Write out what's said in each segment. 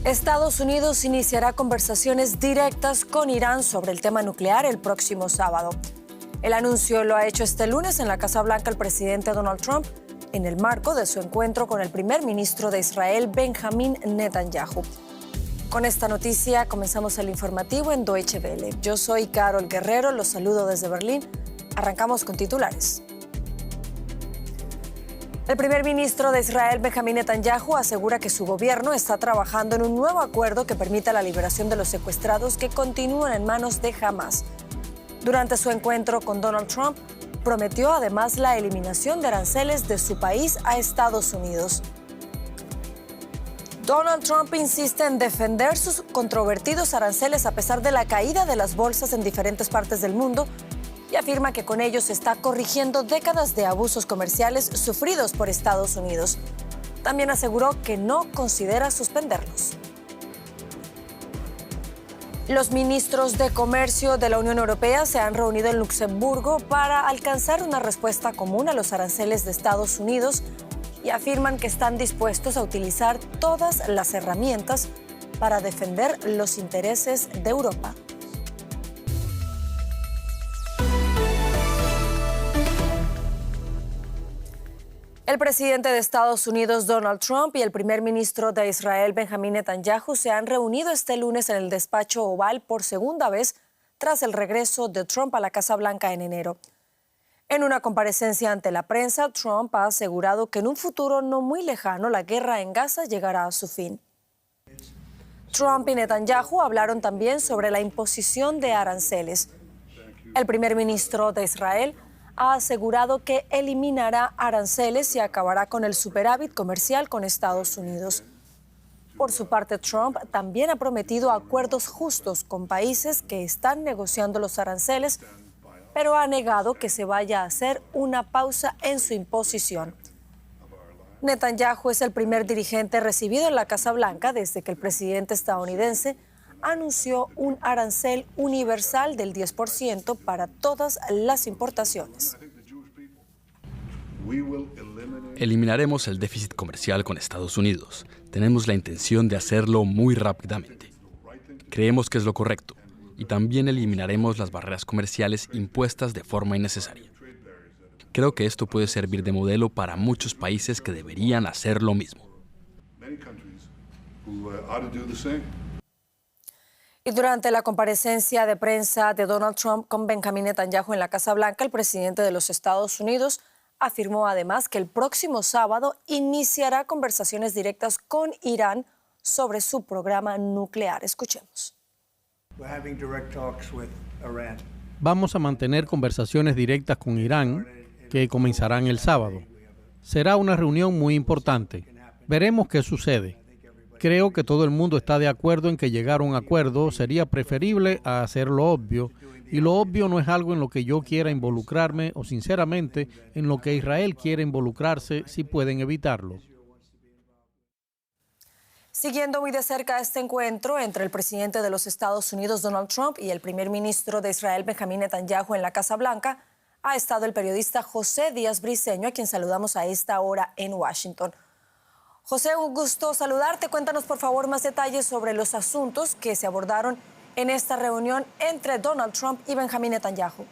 Estados Unidos iniciará conversaciones directas con Irán sobre el tema nuclear el próximo sábado. El anuncio lo ha hecho este lunes en la Casa Blanca el presidente Donald Trump en el marco de su encuentro con el primer ministro de Israel, Benjamin Netanyahu. Con esta noticia comenzamos el informativo en Deutsche Welle. Yo soy Carol Guerrero, los saludo desde Berlín. Arrancamos con titulares. El primer ministro de Israel, Benjamin Netanyahu, asegura que su gobierno está trabajando en un nuevo acuerdo que permita la liberación de los secuestrados que continúan en manos de Hamás. Durante su encuentro con Donald Trump, prometió además la eliminación de aranceles de su país a Estados Unidos. Donald Trump insiste en defender sus controvertidos aranceles a pesar de la caída de las bolsas en diferentes partes del mundo y afirma que con ellos está corrigiendo décadas de abusos comerciales sufridos por Estados Unidos. También aseguró que no considera suspenderlos. Los ministros de Comercio de la Unión Europea se han reunido en Luxemburgo para alcanzar una respuesta común a los aranceles de Estados Unidos y afirman que están dispuestos a utilizar todas las herramientas para defender los intereses de Europa. El presidente de Estados Unidos, Donald Trump, y el primer ministro de Israel, Benjamin Netanyahu, se han reunido este lunes en el despacho Oval por segunda vez tras el regreso de Trump a la Casa Blanca en enero. En una comparecencia ante la prensa, Trump ha asegurado que en un futuro no muy lejano la guerra en Gaza llegará a su fin. Trump y Netanyahu hablaron también sobre la imposición de aranceles. El primer ministro de Israel ha asegurado que eliminará aranceles y acabará con el superávit comercial con Estados Unidos. Por su parte, Trump también ha prometido acuerdos justos con países que están negociando los aranceles, pero ha negado que se vaya a hacer una pausa en su imposición. Netanyahu es el primer dirigente recibido en la Casa Blanca desde que el presidente estadounidense anunció un arancel universal del 10% para todas las importaciones. Eliminaremos el déficit comercial con Estados Unidos. Tenemos la intención de hacerlo muy rápidamente. Creemos que es lo correcto y también eliminaremos las barreras comerciales impuestas de forma innecesaria. Creo que esto puede servir de modelo para muchos países que deberían hacer lo mismo. Y durante la comparecencia de prensa de Donald Trump con Benjamin Netanyahu en la Casa Blanca, el presidente de los Estados Unidos afirmó además que el próximo sábado iniciará conversaciones directas con Irán sobre su programa nuclear. Escuchemos. Vamos a mantener conversaciones directas con Irán que comenzarán el sábado. Será una reunión muy importante. Veremos qué sucede. Creo que todo el mundo está de acuerdo en que llegar a un acuerdo sería preferible a hacer lo obvio, y lo obvio no es algo en lo que yo quiera involucrarme o, sinceramente, en lo que Israel quiere involucrarse si pueden evitarlo. Siguiendo muy de cerca este encuentro entre el presidente de los Estados Unidos, Donald Trump, y el primer ministro de Israel, Benjamin Netanyahu, en la Casa Blanca, ha estado el periodista José Díaz Briceño, a quien saludamos a esta hora en Washington. José, un gusto saludarte. Cuéntanos, por favor, más detalles sobre los asuntos que se abordaron en esta reunión entre Donald Trump y Benjamin Netanyahu.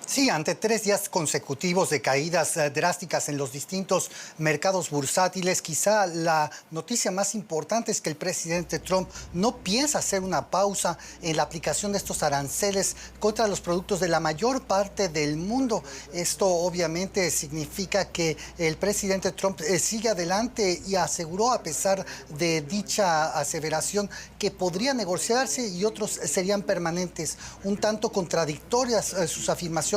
Sí, ante 3 días consecutivos de caídas drásticas en los distintos mercados bursátiles, quizá la noticia más importante es que el presidente Trump no piensa hacer una pausa en la aplicación de estos aranceles contra los productos de la mayor parte del mundo. Esto obviamente significa que el presidente Trump sigue adelante y aseguró, a pesar de dicha aseveración, que podría negociarse y otros serían permanentes. Un tanto contradictorias sus afirmaciones,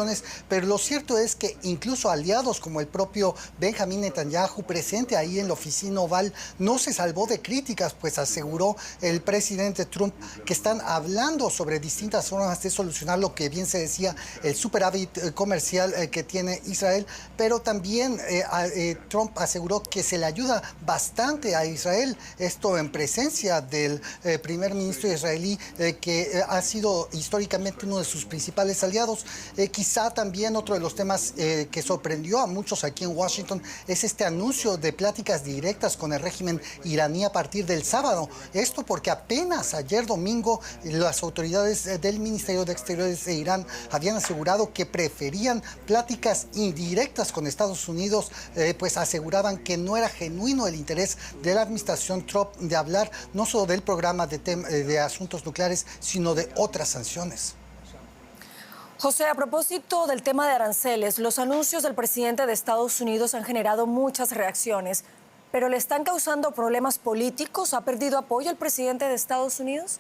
pero lo cierto es que incluso aliados como el propio Benjamin Netanyahu, presente ahí en la oficina Oval, no se salvó de críticas, pues aseguró el presidente Trump que están hablando sobre distintas formas de solucionar lo que bien se decía, el superávit comercial que tiene Israel, pero también Trump aseguró que se le ayuda bastante a Israel, esto en presencia del primer ministro israelí, que ha sido históricamente uno de sus principales aliados. Quizá Quizá también otro de los temas que sorprendió a muchos aquí en Washington es este anuncio de pláticas directas con el régimen iraní a partir del sábado. Esto porque apenas ayer domingo las autoridades del Ministerio de Exteriores de Irán habían asegurado que preferían pláticas indirectas con Estados Unidos, pues aseguraban que no era genuino el interés de la administración Trump de hablar no solo del programa de asuntos nucleares, sino de otras sanciones. José, a propósito del tema de aranceles, los anuncios del presidente de Estados Unidos han generado muchas reacciones, pero ¿le están causando problemas políticos? ¿Ha perdido apoyo el presidente de Estados Unidos?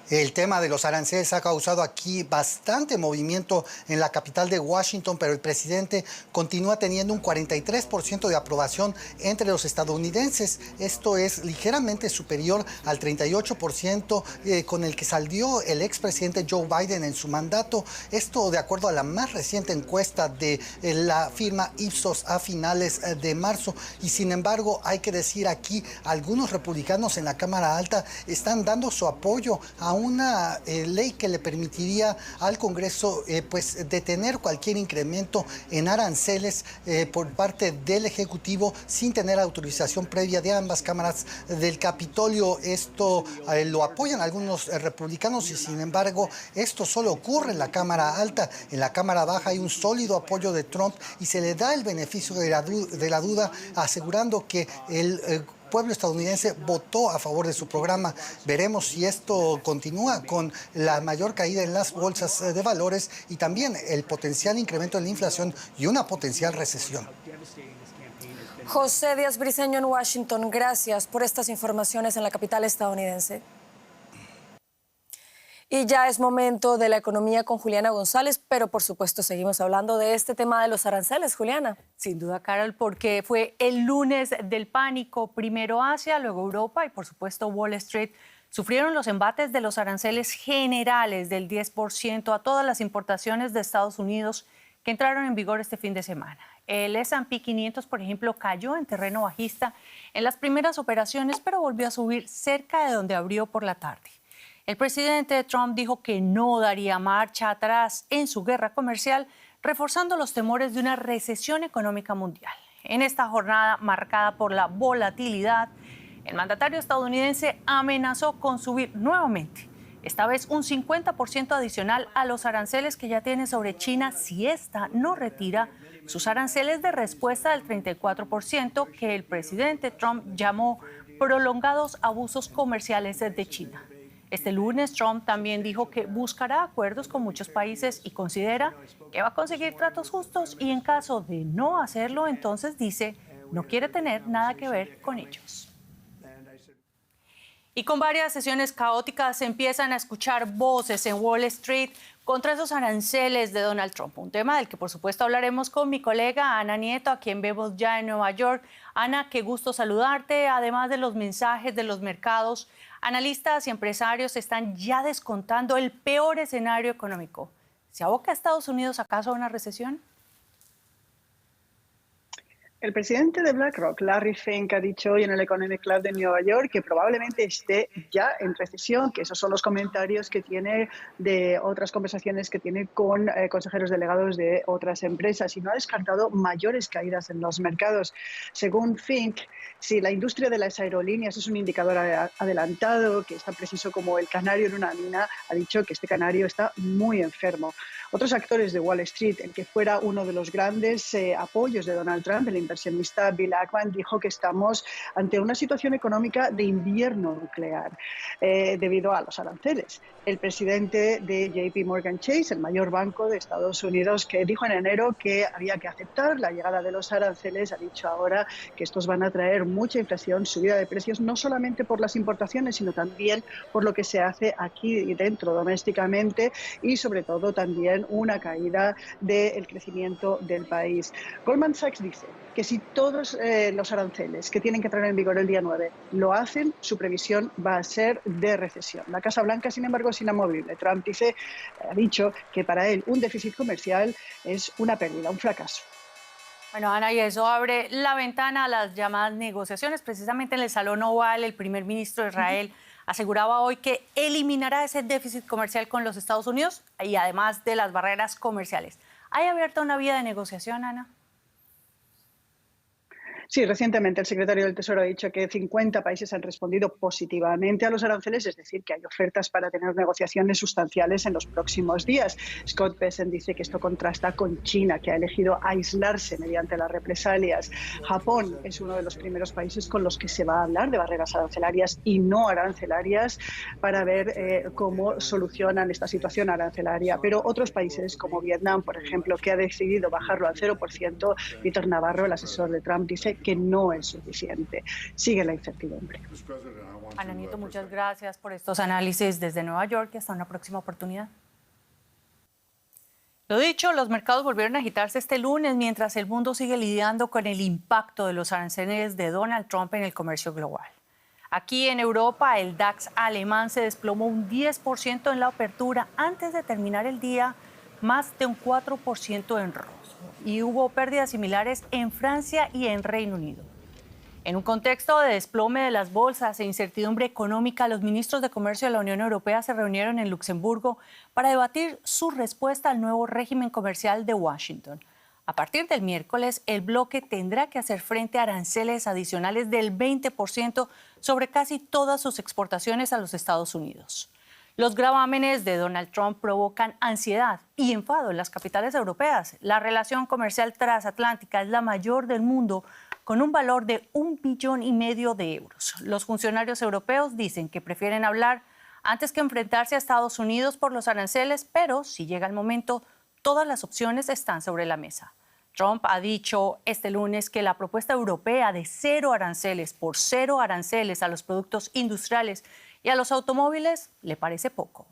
El tema de los aranceles ha causado aquí bastante movimiento en la capital de Washington, pero el presidente continúa teniendo un 43% de aprobación entre los estadounidenses. Esto es ligeramente superior al 38% con el que salió el expresidente Joe Biden en su mandato. Esto de acuerdo a la más reciente encuesta de la firma Ipsos a finales de marzo. Y sin embargo, hay que decir aquí, algunos republicanos en la Cámara Alta están dando su apoyo a una ley que le permitiría al Congreso pues detener cualquier incremento en aranceles por parte del Ejecutivo sin tener autorización previa de ambas cámaras del Capitolio. Esto lo apoyan algunos republicanos y sin embargo esto solo ocurre en la Cámara Alta. En la Cámara Baja hay un sólido apoyo de Trump y se le da el beneficio de la duda asegurando que el pueblo estadounidense votó a favor de su programa. Veremos si esto continúa con la mayor caída en las bolsas de valores y también el potencial incremento en la inflación y una potencial recesión. José Díaz Briceño en Washington, gracias por estas informaciones en la capital estadounidense. Y ya es momento de la economía con Juliana González, pero por supuesto seguimos hablando de este tema de los aranceles, Juliana. Sin duda, Carol, porque fue el lunes del pánico, primero Asia, luego Europa y por supuesto Wall Street sufrieron los embates de los aranceles generales del 10% a todas las importaciones de Estados Unidos que entraron en vigor este fin de semana. El S&P 500, por ejemplo, cayó en terreno bajista en las primeras operaciones, pero volvió a subir cerca de donde abrió por la tarde. El presidente Trump dijo que no daría marcha atrás en su guerra comercial, reforzando los temores de una recesión económica mundial. En esta jornada marcada por la volatilidad, el mandatario estadounidense amenazó con subir nuevamente, esta vez un 50% adicional a los aranceles que ya tiene sobre China si ésta no retira sus aranceles de respuesta del 34% que el presidente Trump llamó prolongados abusos comerciales de China. Este lunes, Trump también dijo que buscará acuerdos con muchos países y considera que va a conseguir tratos justos y en caso de no hacerlo, entonces dice, no quiere tener nada que ver con ellos. Y con varias sesiones caóticas se empiezan a escuchar voces en Wall Street contra esos aranceles de Donald Trump. Un tema del que, por supuesto, hablaremos con mi colega Ana Nieto, a quien vemos ya en Nueva York. Ana, qué gusto saludarte. Además de los mensajes de los mercados, analistas y empresarios están ya descontando el peor escenario económico. ¿Se aboca a Estados Unidos acaso a una recesión? El presidente de BlackRock, Larry Fink, ha dicho hoy en el Economic Club de Nueva York que probablemente esté ya en recesión, que esos son los comentarios que tiene de otras conversaciones que tiene con consejeros delegados de otras empresas y no ha descartado mayores caídas en los mercados. Según Fink, si la industria de las aerolíneas es un indicador adelantado, que es tan preciso como el canario en una mina, ha dicho que este canario está muy enfermo. Otros actores de Wall Street, el que fuera uno de los grandes apoyos de Donald Trump, el inversionista Bill Ackman, dijo que estamos ante una situación económica de invierno nuclear debido a los aranceles. El presidente de JP Morgan Chase, el mayor banco de Estados Unidos, que dijo en enero que había que aceptar la llegada de los aranceles, ha dicho ahora que estos van a traer mucha inflación, subida de precios, no solamente por las importaciones, sino también por lo que se hace aquí dentro domésticamente y sobre todo también una caída del crecimiento del país. Goldman Sachs dice que si todos los aranceles que tienen que entrar en vigor el día 9 lo hacen, su previsión va a ser de recesión. La Casa Blanca, sin embargo, es inamovible. Trump ha dicho que para él un déficit comercial es una pérdida, un fracaso. Bueno, Ana, y eso abre la ventana a las llamadas negociaciones. Precisamente en el Salón Oval, el primer ministro de Israel aseguraba hoy que eliminará ese déficit comercial con los Estados Unidos y además de las barreras comerciales. ¿Hay abierta una vía de negociación, Ana? Sí, recientemente el secretario del Tesoro ha dicho que 50 países han respondido positivamente a los aranceles, es decir, que hay ofertas para tener negociaciones sustanciales en los próximos días. Scott Bessent dice que esto contrasta con China, que ha elegido aislarse mediante las represalias. Japón es uno de los primeros países con los que se va a hablar de barreras arancelarias y no arancelarias para ver cómo solucionan esta situación arancelaria. Pero otros países como Vietnam, por ejemplo, que ha decidido bajarlo al 0%, Peter Navarro, el asesor de Trump, dice que no es suficiente. Sigue la incertidumbre. Ana Nieto, muchas gracias por estos análisis desde Nueva York y hasta una próxima oportunidad. Lo dicho, los mercados volvieron a agitarse este lunes mientras el mundo sigue lidiando con el impacto de los aranceles de Donald Trump en el comercio global. Aquí en Europa, el DAX alemán se desplomó un 10% en la apertura antes de terminar el día, más de un 4% en rojo. Y hubo pérdidas similares en Francia y en Reino Unido. En un contexto de desplome de las bolsas e incertidumbre económica, los ministros de Comercio de la Unión Europea se reunieron en Luxemburgo para debatir su respuesta al nuevo régimen comercial de Washington. A partir del miércoles, el bloque tendrá que hacer frente a aranceles adicionales del 20% sobre casi todas sus exportaciones a los Estados Unidos. Los gravámenes de Donald Trump provocan ansiedad y enfado en las capitales europeas. La relación comercial transatlántica es la mayor del mundo, con un valor de $1,5 billion de euros. Los funcionarios europeos dicen que prefieren hablar antes que enfrentarse a Estados Unidos por los aranceles, pero si llega el momento, todas las opciones están sobre la mesa. Trump ha dicho este lunes que la propuesta europea de 0 aranceles por 0 aranceles a los productos industriales y a los automóviles le parece poco.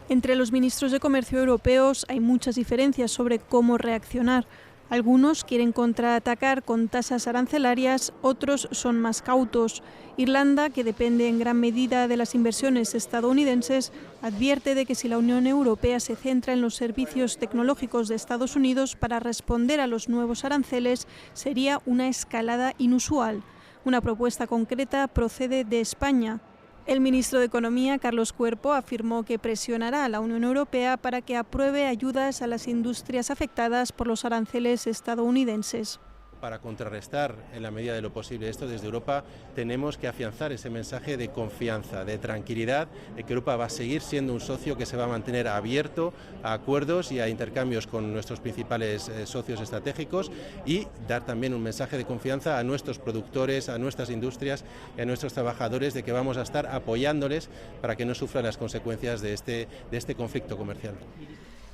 Entre los ministros de Comercio europeos hay muchas diferencias sobre cómo reaccionar. Algunos quieren contraatacar con tasas arancelarias, otros son más cautos. Irlanda, que depende en gran medida de las inversiones estadounidenses, advierte de que si la Unión Europea se centra en los servicios tecnológicos de Estados Unidos para responder a los nuevos aranceles, sería una escalada inusual. Una propuesta concreta procede de España. El ministro de Economía, Carlos Cuerpo, afirmó que presionará a la Unión Europea para que apruebe ayudas a las industrias afectadas por los aranceles estadounidenses. Para contrarrestar en la medida de lo posible esto, desde Europa tenemos que afianzar ese mensaje de confianza, de tranquilidad, de que Europa va a seguir siendo un socio que se va a mantener abierto a acuerdos y a intercambios con nuestros principales socios estratégicos, y dar también un mensaje de confianza a nuestros productores, a nuestras industrias y a nuestros trabajadores de que vamos a estar apoyándoles para que no sufran las consecuencias de este conflicto comercial.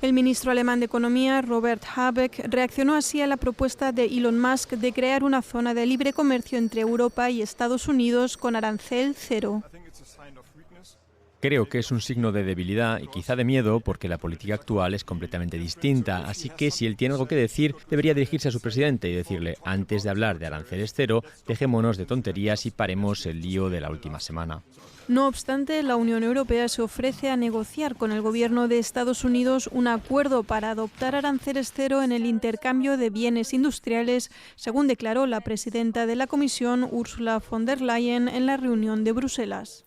El ministro alemán de Economía, Robert Habeck, reaccionó así a la propuesta de Elon Musk de crear una zona de libre comercio entre Europa y Estados Unidos con arancel cero. Creo que es un signo de debilidad y quizá de miedo, porque la política actual es completamente distinta. Así que si él tiene algo que decir, debería dirigirse a su presidente y decirle: antes de hablar de aranceles cero, dejémonos de tonterías y paremos el lío de la última semana. No obstante, la Unión Europea se ofrece a negociar con el gobierno de Estados Unidos un acuerdo para adoptar aranceles cero en el intercambio de bienes industriales, según declaró la presidenta de la Comisión, Ursula von der Leyen, en la reunión de Bruselas.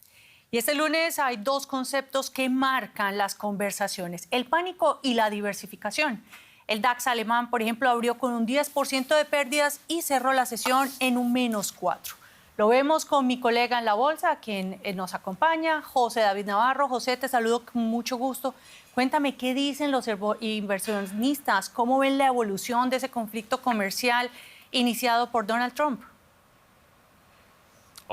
Y este lunes hay 2 conceptos que marcan las conversaciones: el pánico y la diversificación. El DAX alemán, por ejemplo, abrió con un 10% de pérdidas y cerró la sesión en un -4%. Lo vemos con mi colega en la bolsa, quien nos acompaña, José David Navarro. José, te saludo con mucho gusto. Cuéntame, ¿qué dicen los inversionistas? ¿Cómo ven la evolución de ese conflicto comercial iniciado por Donald Trump?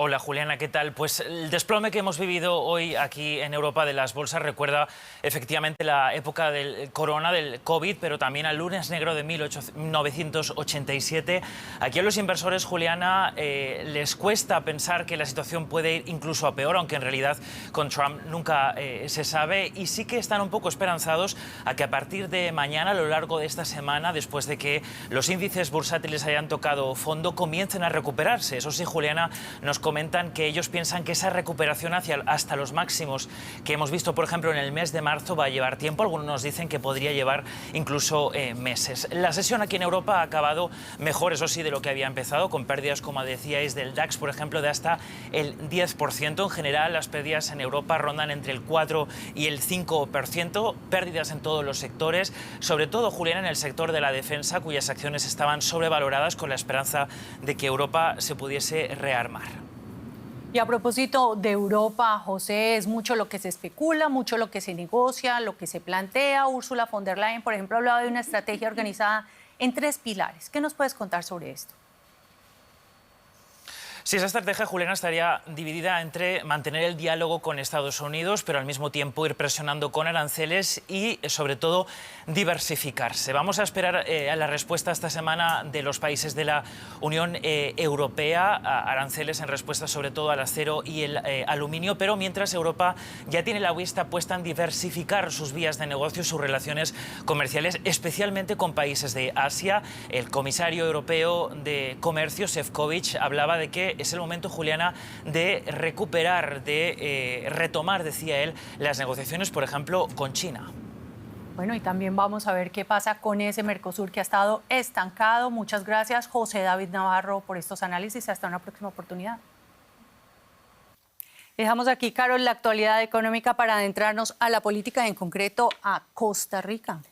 Hola Juliana, ¿qué tal? Pues el desplome que hemos vivido hoy aquí en Europa de las bolsas recuerda efectivamente la época del corona, del COVID, pero también al lunes negro de 1987. Aquí a los inversores, Juliana, les cuesta pensar que la situación puede ir incluso a peor, aunque en realidad con Trump nunca se sabe, y sí que están un poco esperanzados a que a partir de mañana, a lo largo de esta semana, después de que los índices bursátiles hayan tocado fondo, comiencen a recuperarse. Eso sí, Juliana, nos comentan que ellos piensan que esa recuperación hasta los máximos que hemos visto, por ejemplo, en el mes de marzo va a llevar tiempo. Algunos nos dicen que podría llevar incluso meses. La sesión aquí en Europa ha acabado mejor, eso sí, de lo que había empezado, con pérdidas, como decíais, del DAX, por ejemplo, de hasta el 10%. En general, las pérdidas en Europa rondan entre el 4 y el 5%, pérdidas en todos los sectores, sobre todo, Julián, en el sector de la defensa, cuyas acciones estaban sobrevaloradas con la esperanza de que Europa se pudiese rearmar. Y a propósito de Europa, José, es mucho lo que se especula, mucho lo que se negocia, lo que se plantea. Ursula von der Leyen, por ejemplo, hablaba de una estrategia organizada en 3 pilares. ¿Qué nos puedes contar sobre esto? Sí, esa estrategia, Juliana, estaría dividida entre mantener el diálogo con Estados Unidos, pero al mismo tiempo ir presionando con aranceles y, sobre todo, diversificarse. Vamos a esperar a la respuesta esta semana de los países de la Unión Europea, a aranceles en respuesta sobre todo al acero y el aluminio, pero mientras Europa ya tiene la vista puesta en diversificar sus vías de negocio, sus relaciones comerciales, especialmente con países de Asia. El comisario europeo de Comercio, Šefčovič, hablaba de que es el momento, Juliana, de recuperar, de retomar, decía él, las negociaciones, por ejemplo, con China. Bueno, y también vamos a ver qué pasa con ese Mercosur que ha estado estancado. Muchas gracias, José David Navarro, por estos análisis. Hasta una próxima oportunidad. Dejamos aquí, Carol, la actualidad económica para adentrarnos a la política, en concreto a Costa Rica.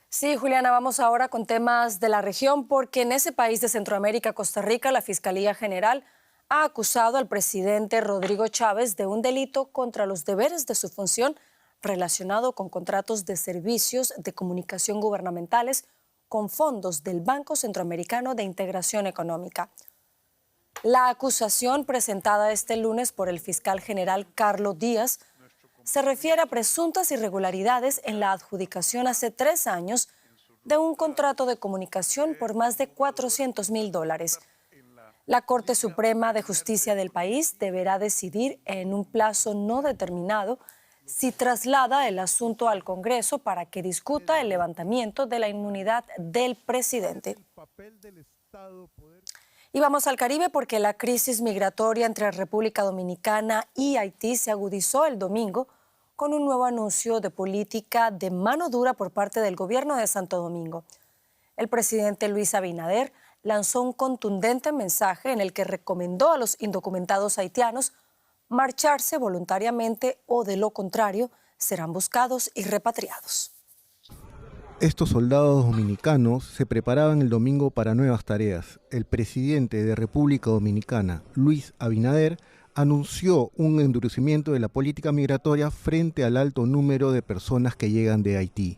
Sí, Juliana, vamos ahora con temas de la región, porque en ese país de Centroamérica, Costa Rica, la Fiscalía General ha acusado al presidente Rodrigo Chávez de un delito contra los deberes de su función relacionado con contratos de servicios de comunicación gubernamentales con fondos del Banco Centroamericano de Integración Económica. La acusación presentada este lunes por el fiscal general Carlos Díaz se refiere a presuntas irregularidades en la adjudicación hace 3 años de un contrato de comunicación por más de $400,000. La Corte Suprema de Justicia del país deberá decidir en un plazo no determinado si traslada el asunto al Congreso para que discuta el levantamiento de la inmunidad del presidente. Y vamos al Caribe porque la crisis migratoria entre República Dominicana y Haití se agudizó el domingo con un nuevo anuncio de política de mano dura por parte del gobierno de Santo Domingo. El presidente Luis Abinader lanzó un contundente mensaje en el que recomendó a los indocumentados haitianos marcharse voluntariamente o, de lo contrario, serán buscados y repatriados. Estos soldados dominicanos se preparaban el domingo para nuevas tareas. El presidente de República Dominicana, Luis Abinader, anunció un endurecimiento de la política migratoria frente al alto número de personas que llegan de Haití.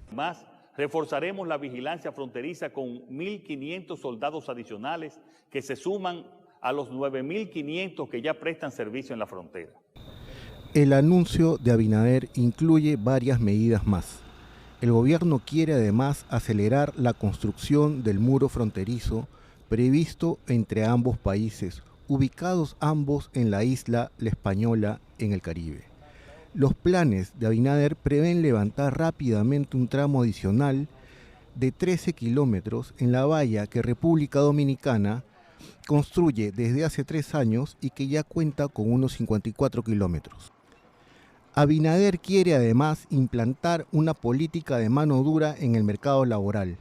Reforzaremos la vigilancia fronteriza con 1.500 soldados adicionales que se suman a los 9.500 que ya prestan servicio en la frontera. El anuncio de Abinader incluye varias medidas más. El gobierno quiere además acelerar la construcción del muro fronterizo previsto entre ambos países, ubicados ambos en la isla La Española, en el Caribe. Los planes de Abinader prevén levantar rápidamente un tramo adicional de 13 kilómetros en la valla que República Dominicana construye desde hace 3 años y que ya cuenta con unos 54 kilómetros. Abinader quiere además implantar una política de mano dura en el mercado laboral,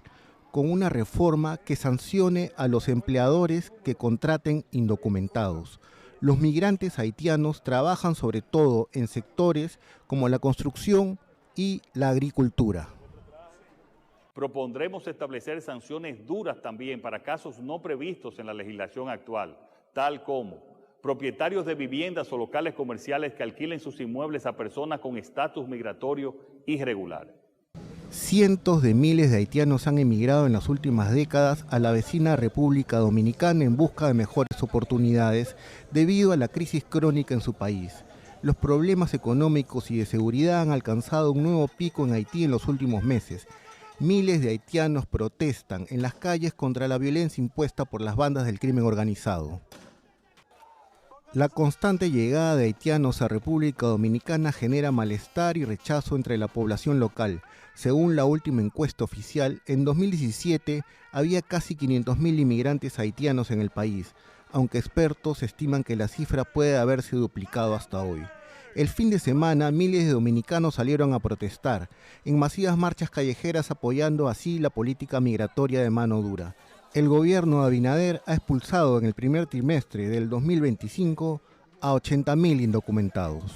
con una reforma que sancione a los empleadores que contraten indocumentados. Los migrantes haitianos trabajan sobre todo en sectores como la construcción y la agricultura. Propondremos establecer sanciones duras también para casos no previstos en la legislación actual, tal como propietarios de viviendas o locales comerciales que alquilen sus inmuebles a personas con estatus migratorio irregular. Cientos de miles de haitianos han emigrado en las últimas décadas a la vecina República Dominicana en busca de mejores oportunidades debido a la crisis crónica en su país. Los problemas económicos y de seguridad han alcanzado un nuevo pico en Haití en los últimos meses. Miles de haitianos protestan en las calles contra la violencia impuesta por las bandas del crimen organizado. La constante llegada de haitianos a República Dominicana genera malestar y rechazo entre la población local. Según la última encuesta oficial, en 2017 había casi 500.000 inmigrantes haitianos en el país. aunque expertos estiman que la cifra puede haberse duplicado hasta hoy. El fin de semana, miles de dominicanos salieron a protestar en masivas marchas callejeras apoyando así la política migratoria de mano dura. El gobierno de Abinader ha expulsado en el primer trimestre del 2025 a 80.000 indocumentados.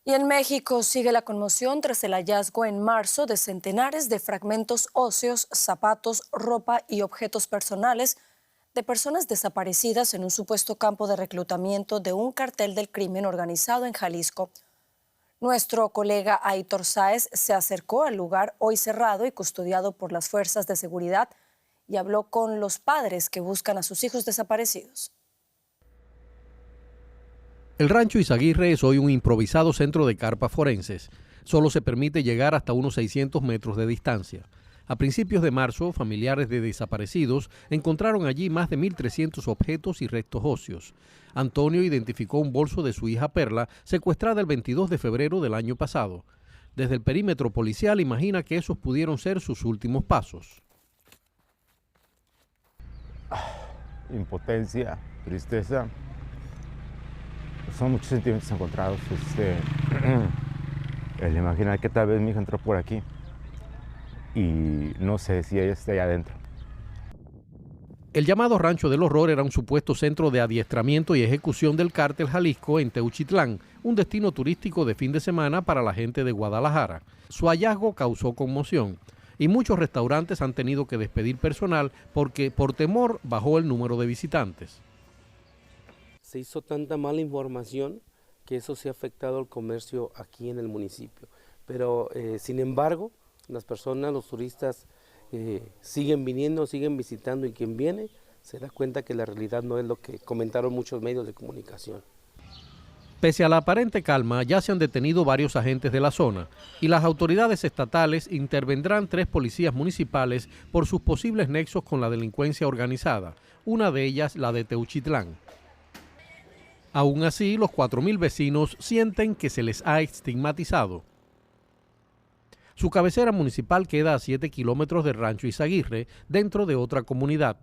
Y en México sigue la conmoción tras el hallazgo en marzo de centenares de fragmentos óseos, zapatos, ropa y objetos personales de personas desaparecidas en un supuesto campo de reclutamiento de un cartel del crimen organizado en Jalisco. Nuestro colega Aitor Sáez se acercó al lugar hoy cerrado y custodiado por las fuerzas de seguridad y habló con los padres que buscan a sus hijos desaparecidos. El rancho Izaguirre es hoy un improvisado centro de carpas forenses. Solo se permite llegar hasta unos 600 metros de distancia. A principios de marzo, familiares de desaparecidos encontraron allí más de 1.300 objetos y restos óseos. Antonio identificó un bolso de su hija Perla, secuestrada el 22 de febrero del año pasado. Desde el perímetro policial imagina que esos pudieron ser sus últimos pasos. Impotencia, tristeza. Son muchos sentimientos encontrados. El imaginar que tal vez mi hija entró por aquí y no sé si ella está allá adentro. El llamado Rancho del Horror era un supuesto centro de adiestramiento y ejecución del cártel Jalisco en Teuchitlán, un destino turístico de fin de semana para la gente de Guadalajara. Su hallazgo causó conmoción y muchos restaurantes han tenido que despedir personal porque por temor bajó el número de visitantes. Se hizo tanta mala información que eso sí ha afectado al comercio aquí en el municipio. Pero sin embargo, las personas, los turistas siguen viniendo, siguen visitando y quien viene se da cuenta que la realidad no es lo que comentaron muchos medios de comunicación. Pese a la aparente calma, ya se han detenido varios agentes de la zona y las autoridades estatales intervendrán 3 policías municipales por sus posibles nexos con la delincuencia organizada, una de ellas la de Teuchitlán. Aún así, los 4.000 vecinos sienten que se les ha estigmatizado. Su cabecera municipal queda a 7 kilómetros del rancho Izaguirre, dentro de otra comunidad.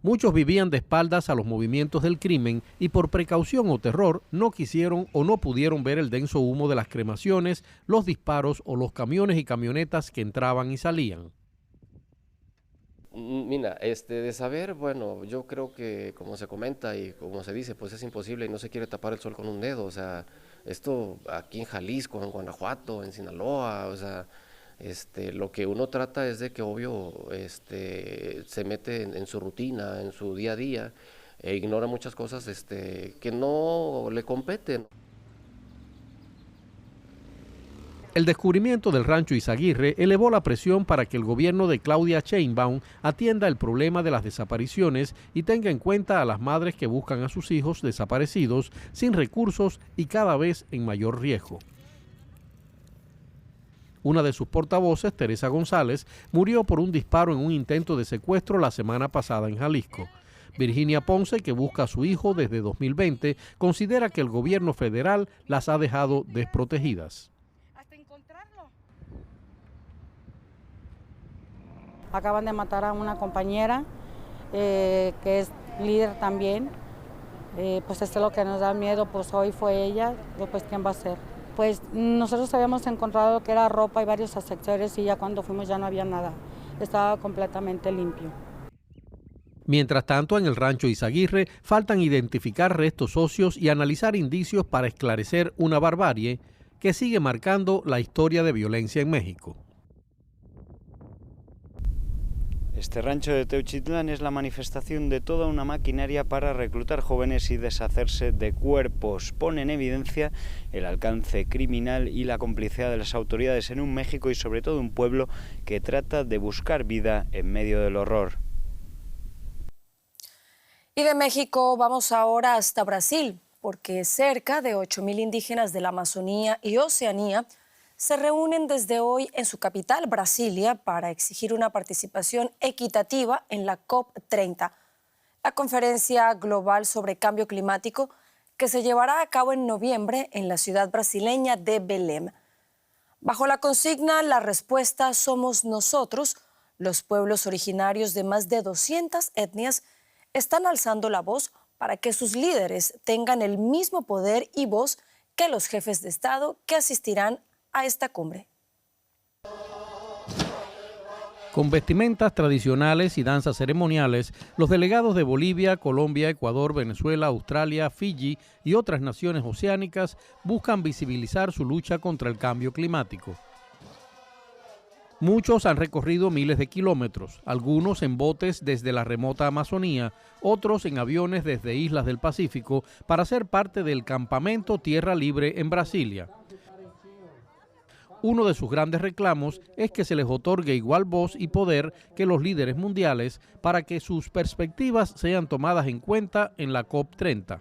Muchos vivían de espaldas a los movimientos del crimen y por precaución o terror no quisieron o no pudieron ver el denso humo de las cremaciones, los disparos o los camiones y camionetas que entraban y salían. Mira, de saber, bueno, yo creo que como se comenta y como se dice, pues es imposible y no se quiere tapar el sol con un dedo, o sea, esto aquí en Jalisco, en Guanajuato, en Sinaloa, o sea, lo que uno trata es de que obvio se mete en su rutina, en su día a día, e ignora muchas cosas que no le competen. El descubrimiento del rancho Izaguirre elevó la presión para que el gobierno de Claudia Sheinbaum atienda el problema de las desapariciones y tenga en cuenta a las madres que buscan a sus hijos desaparecidos sin recursos y cada vez en mayor riesgo. Una de sus portavoces, Teresa González, murió por un disparo en un intento de secuestro la semana pasada en Jalisco. Virginia Ponce, que busca a su hijo desde 2020, considera que el gobierno federal las ha dejado desprotegidas. Acaban de matar a una compañera que es líder también. Pues esto es lo que nos da miedo, pues hoy fue ella, pues ¿quién va a ser? Pues nosotros habíamos encontrado que era ropa y varios accesorios y ya cuando fuimos ya no había nada, estaba completamente limpio. Mientras tanto, en el rancho Izaguirre faltan identificar restos óseos y analizar indicios para esclarecer una barbarie que sigue marcando la historia de violencia en México. Este rancho de Teuchitlán es la manifestación de toda una maquinaria para reclutar jóvenes y deshacerse de cuerpos. Pone en evidencia el alcance criminal y la complicidad de las autoridades en un México y sobre todo un pueblo que trata de buscar vida en medio del horror. Y de México vamos ahora hasta Brasil, porque cerca de 8.000 indígenas de la Amazonía y Oceanía se reúnen desde hoy en su capital, Brasilia, para exigir una participación equitativa en la COP30, la conferencia global sobre cambio climático que se llevará a cabo en noviembre en la ciudad brasileña de Belém. Bajo la consigna "La respuesta somos nosotros", Los pueblos originarios de más de 200 etnias están alzando la voz para que sus líderes tengan el mismo poder y voz que los jefes de Estado que asistirán a esta cumbre. Con vestimentas tradicionales y danzas ceremoniales, los delegados de Bolivia, Colombia, Ecuador, Venezuela, Australia, Fiji y otras naciones oceánicas buscan visibilizar su lucha contra el cambio climático. Muchos han recorrido miles de kilómetros, algunos en botes desde la remota Amazonía, otros en aviones desde islas del Pacífico para ser parte del campamento Tierra Libre en Brasilia. Uno de sus grandes reclamos es que se les otorgue igual voz y poder que los líderes mundiales para que sus perspectivas sean tomadas en cuenta en la COP30.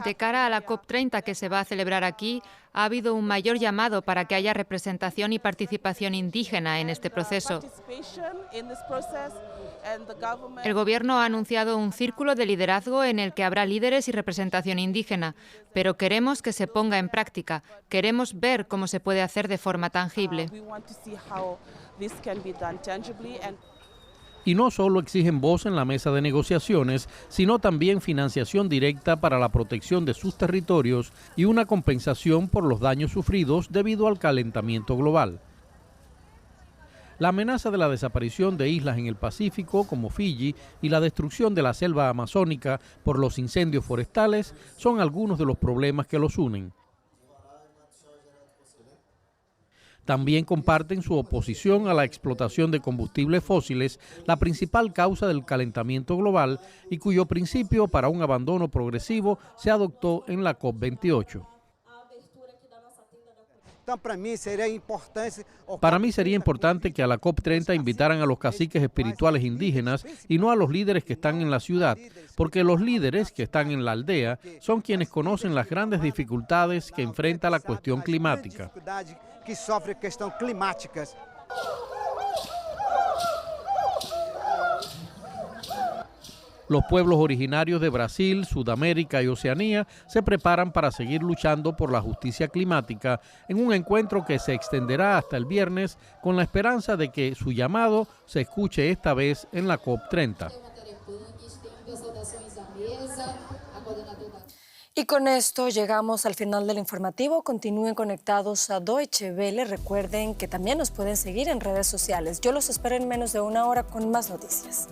De cara a la COP30 que se va a celebrar aquí, ha habido un mayor llamado para que haya representación y participación indígena en este proceso. El gobierno ha anunciado un círculo de liderazgo en el que habrá líderes y representación indígena, pero queremos que se ponga en práctica, queremos ver cómo se puede hacer de forma tangible. Y no solo exigen voz en la mesa de negociaciones, sino también financiación directa para la protección de sus territorios y una compensación por los daños sufridos debido al calentamiento global. La amenaza de la desaparición de islas en el Pacífico, como Fiji, y la destrucción de la selva amazónica por los incendios forestales son algunos de los problemas que los unen. También comparten su oposición a la explotación de combustibles fósiles, la principal causa del calentamiento global y cuyo principio para un abandono progresivo se adoptó en la COP28. Para mí sería importante que a la COP30 invitaran a los caciques espirituales indígenas y no a los líderes que están en la ciudad, porque los líderes que están en la aldea son quienes conocen las grandes dificultades que enfrenta la cuestión climática. Los pueblos originarios de Brasil, Sudamérica y Oceanía se preparan para seguir luchando por la justicia climática en un encuentro que se extenderá hasta el viernes con la esperanza de que su llamado se escuche esta vez en la COP30. Y con esto llegamos al final del informativo. Continúen conectados a Deutsche Welle. Recuerden que también nos pueden seguir en redes sociales. Yo los espero en menos de una hora con más noticias.